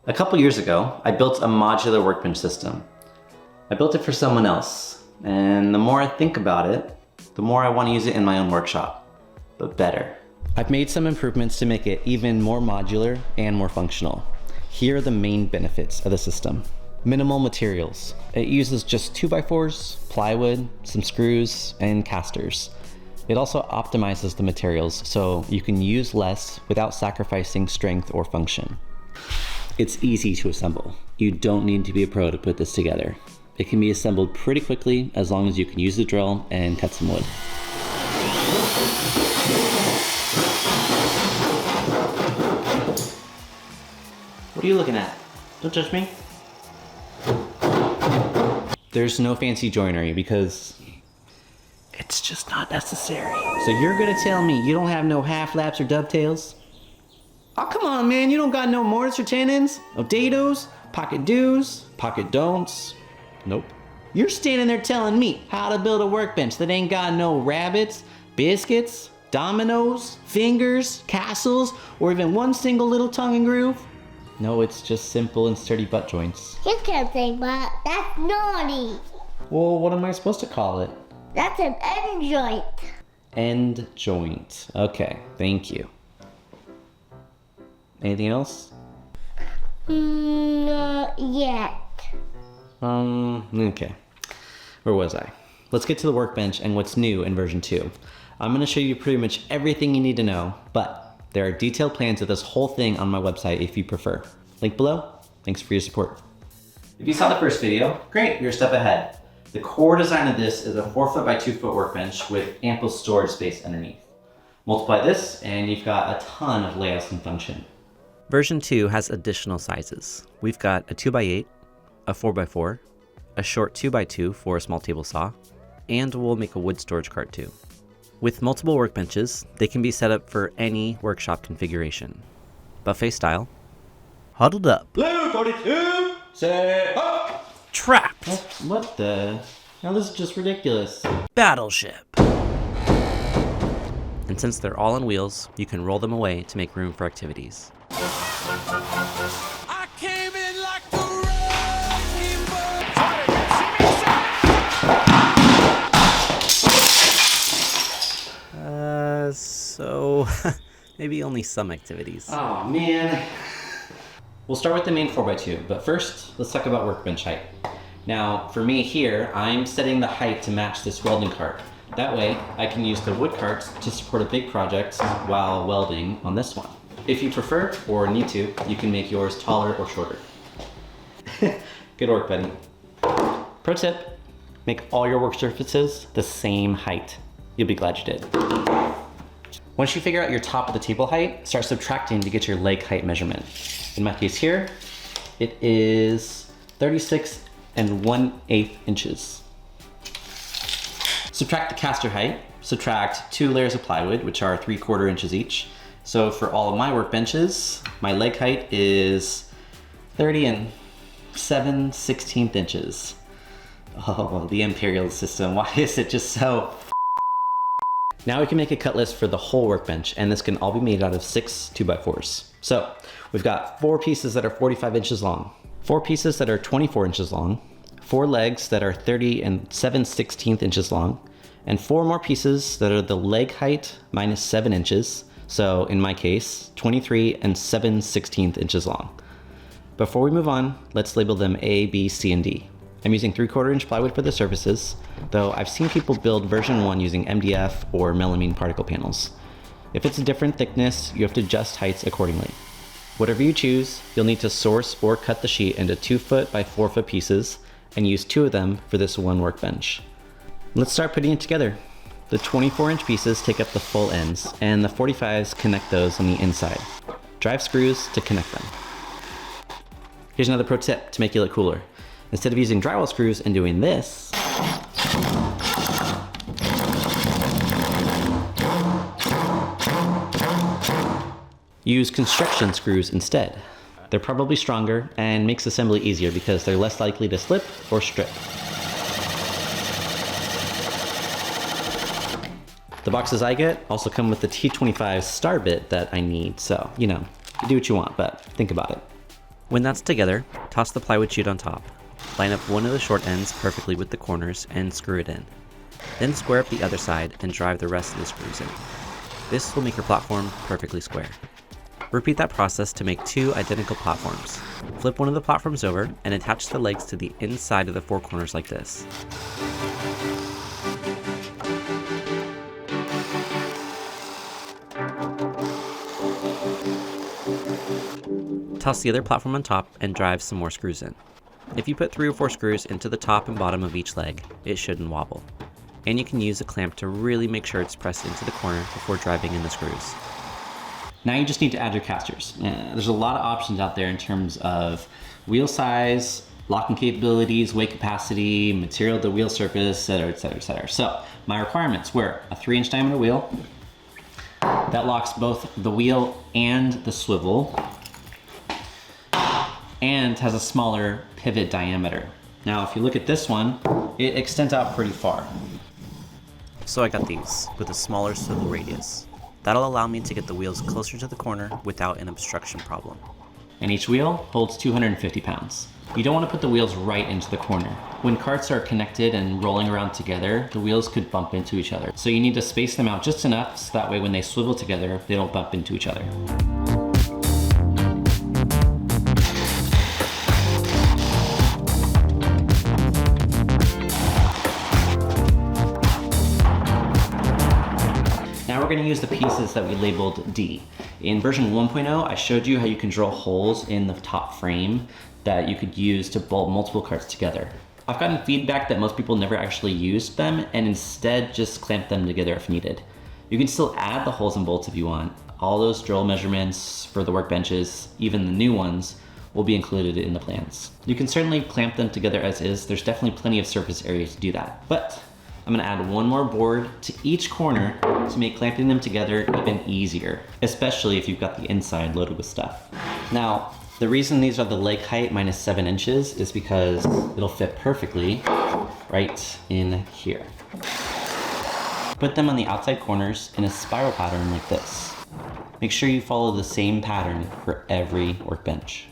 A couple years ago, I built a modular workbench system. I built it for someone else, and the more I think about it, the more I want to use it in my own workshop, but better. I've made some improvements to make it even more modular and more functional. Here are the main benefits of the system. Minimal materials. It uses just 2x4s, plywood, some screws, and casters. It also optimizes the materials so you can use less without sacrificing strength or function. It's easy to assemble. You don't need to be a pro to put this together. It can be assembled pretty quickly as long as you can use the drill and cut some wood. What are you looking at? Don't touch me. There's no fancy joinery because it's just not necessary. So you're gonna tell me you don't have no half laps or dovetails? Oh, come on, man. You don't got no mortise or tenons, no dados, pocket do's, pocket don'ts. Nope. You're standing there telling me how to build a workbench that ain't got no rabbits, biscuits, dominoes, fingers, castles, or even one single little tongue and groove? No, it's just simple and sturdy butt joints. You can't say that. That's naughty. Well, what am I supposed to call it? That's an end joint. End joint. Okay, thank you. Anything else? Not yet. Okay. Where was I? Let's get to the workbench and what's new in version 2. I'm gonna show you pretty much everything you need to know, but there are detailed plans of this whole thing on my website if you prefer. Link below. Thanks for your support. If you saw the first video, great, you're a step ahead. The core design of this is a 4-foot by 2-foot workbench with ample storage space underneath. Multiply this and you've got a ton of layouts and function. Version 2 has additional sizes. We've got a 2x8, a 4x4, a short 2x2 for a small table saw, and we'll make a wood storage cart too. With multiple workbenches, they can be set up for any workshop configuration. Buffet style. Huddled up. Blue 42, say up! Trapped. What the? Now this is just ridiculous. Battleship. And since they're all on wheels, you can roll them away to make room for activities. I came in like the wrecking ball. So maybe only some activities. Oh man. We'll start with the main 4x2, but first, let's talk about workbench height. Now, for me here, I'm setting the height to match this welding cart. That way, I can use the wood carts to support a big project while welding on this one. If you prefer, or need to, you can make yours taller or shorter. Good work, buddy. Pro tip, make all your work surfaces the same height. You'll be glad you did. Once you figure out your top of the table height, start subtracting to get your leg height measurement. In my case here, it is 36 1/8 inches. Subtract the caster height, subtract 2 layers of plywood, which are 3/4 inches each. So for all of my workbenches, my leg height is 30 7/16 inches. Oh, the imperial system, why is it just so? Now we can make a cut list for the whole workbench, and this can all be made out of 6 2x4s. So we've got 4 pieces that are 45 inches long, 4 pieces that are 24 inches long, 4 legs that are 30 7/16 inches long, and 4 more pieces that are the leg height minus 7 inches. So in my case, 23 7/16 inches long. Before we move on, let's label them A, B, C, and D. I'm using 3/4 inch plywood for the surfaces, though I've seen people build version 1 using MDF or melamine particle panels. If it's a different thickness, you have to adjust heights accordingly. Whatever you choose, you'll need to source or cut the sheet into 2-foot by 4-foot pieces and use 2 of them for this one workbench. Let's start putting it together. The 24-inch pieces take up the full ends, and the 45s connect those on the inside. Drive screws to connect them. Here's another pro tip to make you look cooler. Instead of using drywall screws and doing this, use construction screws instead. They're probably stronger and makes assembly easier because they're less likely to slip or strip. The boxes I get also come with the T25 star bit that I need, so, you know, you do what you want, but think about it. When that's together, toss the plywood sheet on top. Line up one of the short ends perfectly with the corners and screw it in. Then square up the other side and drive the rest of the screws in. This will make your platform perfectly square. Repeat that process to make 2 identical platforms. Flip one of the platforms over and attach the legs to the inside of the 4 corners like this. Toss the other platform on top and drive some more screws in. If you put 3 or 4 screws into the top and bottom of each leg, it shouldn't wobble. And you can use a clamp to really make sure it's pressed into the corner before driving in the screws. Now you just need to add your casters. There's a lot of options out there in terms of wheel size, locking capabilities, weight capacity, material to wheel surface, etc, etc, etc. So my requirements were a 3-inch diameter wheel that locks both the wheel and the swivel, and has a smaller pivot diameter. Now if you look at this one, it extends out pretty far. So I got these, with a smaller swivel radius. That'll allow me to get the wheels closer to the corner without an obstruction problem. And each wheel holds 250 pounds. You don't want to put the wheels right into the corner. When carts are connected and rolling around together, the wheels could bump into each other. So you need to space them out just enough so that way when they swivel together, they don't bump into each other. Now we're going to use the pieces that we labeled D. In version 1.0, I showed you how you can drill holes in the top frame that you could use to bolt multiple carts together. I've gotten feedback that most people never actually used them and instead just clamp them together if needed. You can still add the holes and bolts if you want. All those drill measurements for the workbenches, even the new ones, will be included in the plans. You can certainly clamp them together as is. There's definitely plenty of surface area to do that. But I'm gonna add one more board to each corner to make clamping them together even easier, especially if you've got the inside loaded with stuff. Now, the reason these are the leg height minus 7 inches is because it'll fit perfectly right in here. Put them on the outside corners in a spiral pattern like this. Make sure you follow the same pattern for every workbench.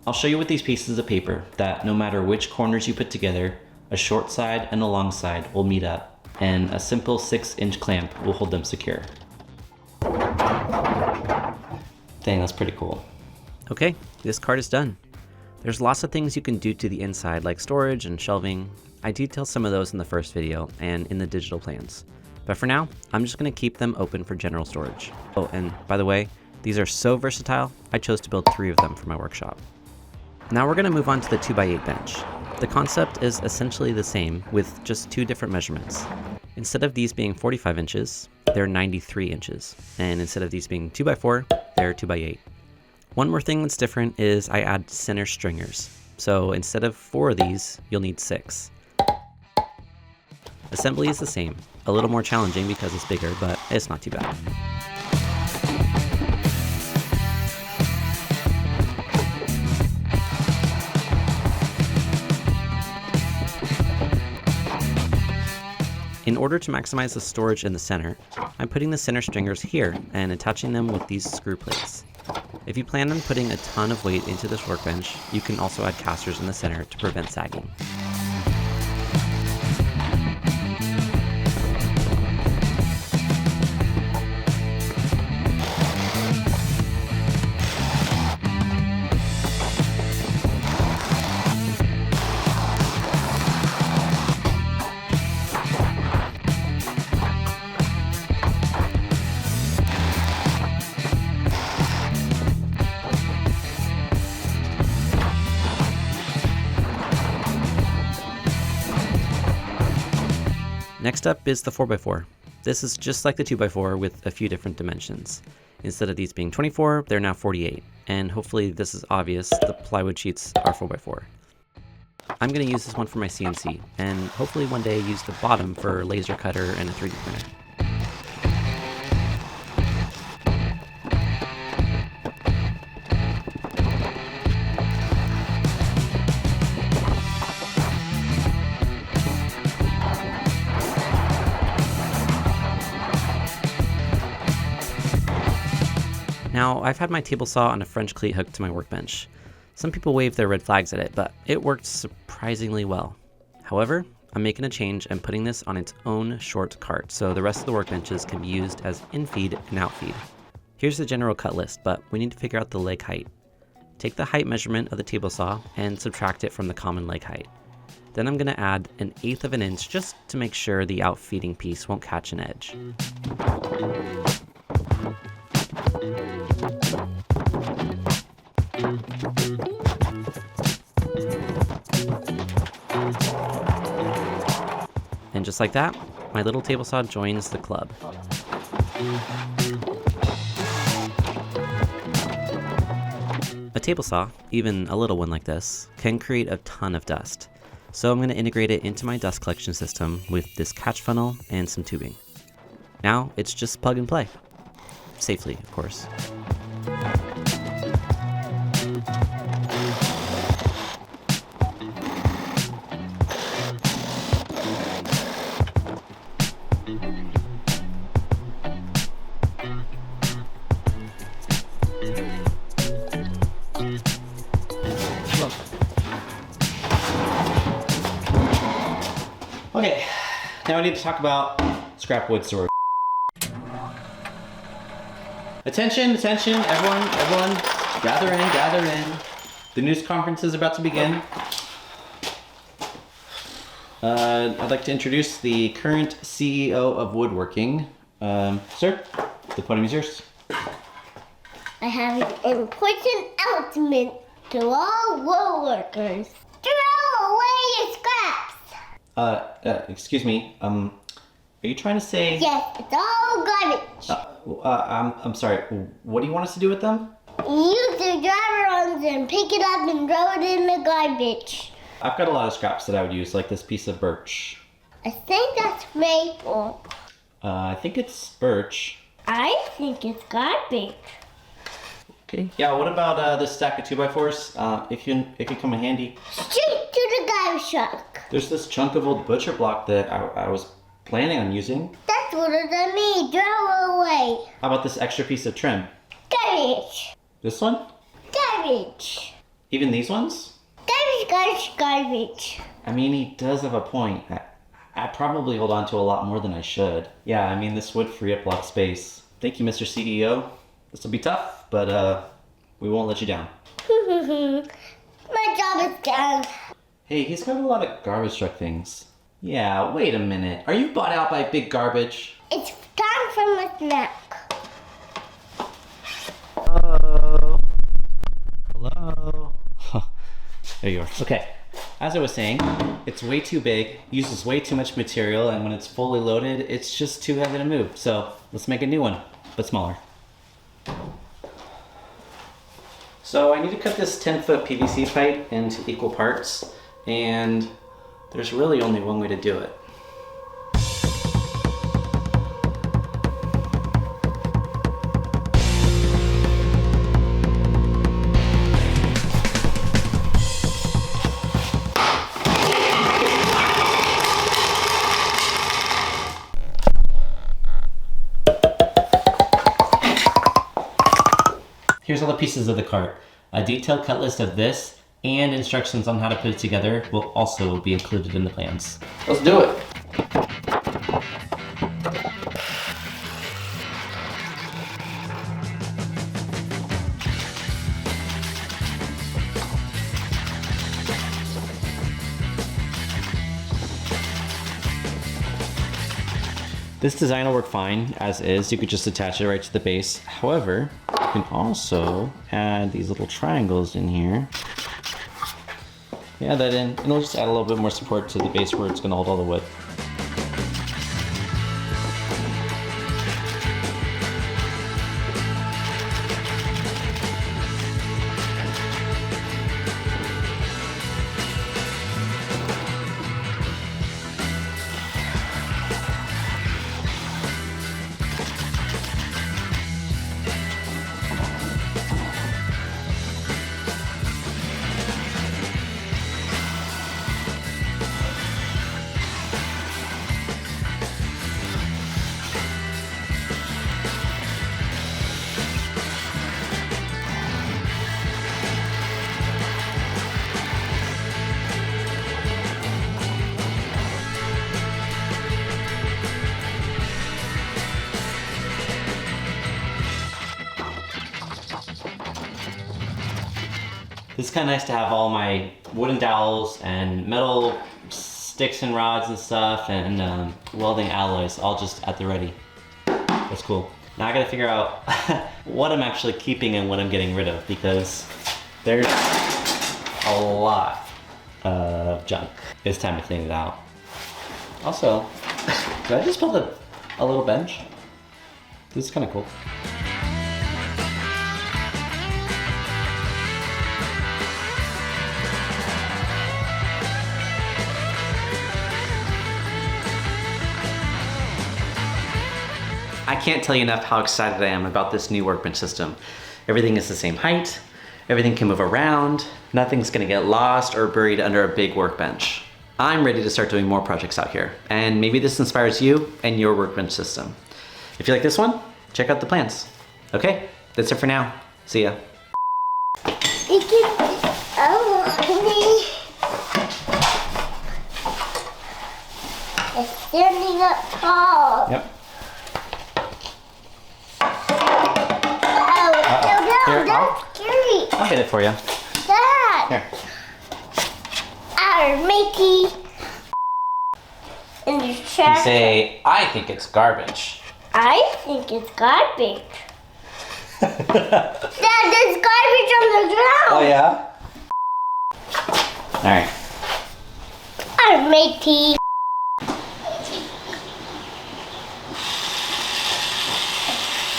I'll show you with these pieces of paper that no matter which corners you put together, a short side and a long side will meet up, and a simple 6-inch clamp will hold them secure. Dang, that's pretty cool. Okay, this cart is done. There's lots of things you can do to the inside like storage and shelving. I detail some of those in the first video and in the digital plans. But for now, I'm just going to keep them open for general storage. Oh, and by the way, these are so versatile, I chose to build 3 of them for my workshop. Now we're going to move on to the 2x8 bench. The concept is essentially the same with just 2 different measurements. Instead of these being 45 inches, they're 93 inches. And instead of these being 2x4, they're 2x8. One more thing that's different is I add center stringers. So instead of 4 of these, you'll need 6. Assembly is the same, a little more challenging because it's bigger, but it's not too bad. In order to maximize the storage in the center, I'm putting the center stringers here and attaching them with these screw plates. If you plan on putting a ton of weight into this workbench, you can also add casters in the center to prevent sagging. Next up is the 4x4. This is just like the 2x4 with a few different dimensions. Instead of these being 24, they're now 48. And hopefully this is obvious, the plywood sheets are 4x4. I'm going to use this one for my CNC, and hopefully one day use the bottom for a laser cutter and a 3D printer. Now Now, I've had my table saw on a French cleat hooked to my workbench. Some people wave their red flags at it, but it worked surprisingly well. However, I'm making a change and putting this on its own short cart, so the rest of the workbenches can be used as in-feed and out-feed. Here's the general cut list, but we need to figure out the leg height. Take the height measurement of the table saw and subtract it from the common leg height. Then I'm going to add 1/8 of an inch just to make sure the out-feeding piece won't catch an edge. And just like that, my little table saw joins the club. A table saw, even a little one like this, can create a ton of dust. So I'm going to integrate it into my dust collection system with this catch funnel and some tubing. Now it's just plug and play. Safely, of course. Okay, now we need to talk about scrap wood storage. Attention, attention, everyone, gather in. The news conference is about to begin. I'd like to introduce the current CEO of woodworking. Sir, the podium is yours. I have an important announcement to all woodworkers. Throw away your scraps. Excuse me, are you trying to say... Yes, it's all garbage. I'm sorry, what do you want us to do with them? Use your driver arms and pick it up and throw it in the garbage. I've got a lot of scraps that I would use, like this piece of birch. I think that's maple. I think it's birch. I think it's garbage. Okay. Yeah, what about this stack of 2x4s? It can come in handy. Straight to the garbage truck. There's this chunk of old butcher block that I was planning on using. That's what I mean. Throw away. How about this extra piece of trim? Garbage. This one? Garbage. Even these ones? Garbage. I mean, he does have a point. I probably hold on to a lot more than I should. Yeah, I mean, this would free up a lot of space. Thank you, Mr. CEO. This will be tough, but we won't let you down. My job is done. Hey, he's got a lot of garbage truck things. Yeah, wait a minute. Are you bought out by Big Garbage? It's time for my snack. Hello? There you are. Okay, as I was saying, it's way too big, uses way too much material, and when it's fully loaded, it's just too heavy to move. So let's make a new one, but smaller. So I need to cut this 10-foot PVC pipe into equal parts, and there's really only one way to do it. Here's all the pieces of the cart. A detailed cut list of this and instructions on how to put it together will also be included in the plans. Let's do it. This design will work fine as is. You could just attach it right to the base. However, you can also add these little triangles in here. Yeah, that in, and it'll just add a little bit more support to the base where it's gonna hold all the wood. It's kind of nice to have all my wooden dowels and metal sticks and rods and stuff and welding alloys all just at the ready. That's cool. Now I gotta figure out what I'm actually keeping and what I'm getting rid of because there's a lot of junk. It's time to clean it out. Also, did I just build a little bench? This is kind of cool. I can't tell you enough how excited I am about this new workbench system. Everything is the same height, everything can move around, nothing's gonna get lost or buried under a big workbench. I'm ready to start doing more projects out here, and maybe this inspires you and your workbench system. If you like this one, check out the plans. Okay, that's it for now. See ya. You can, oh, it's standing up tall. Yep. No, Here, that's scary. I'll get it for you. Dad. Here. Our Mickey. In the You trash. say, I think it's garbage. I think it's garbage. Dad, there's garbage on the ground. Oh yeah? Alright. Our Mickey.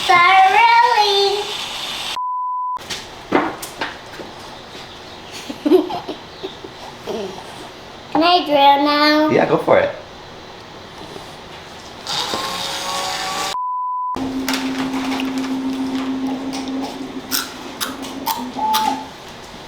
Sorry. Can I drill now? Yeah, go for it.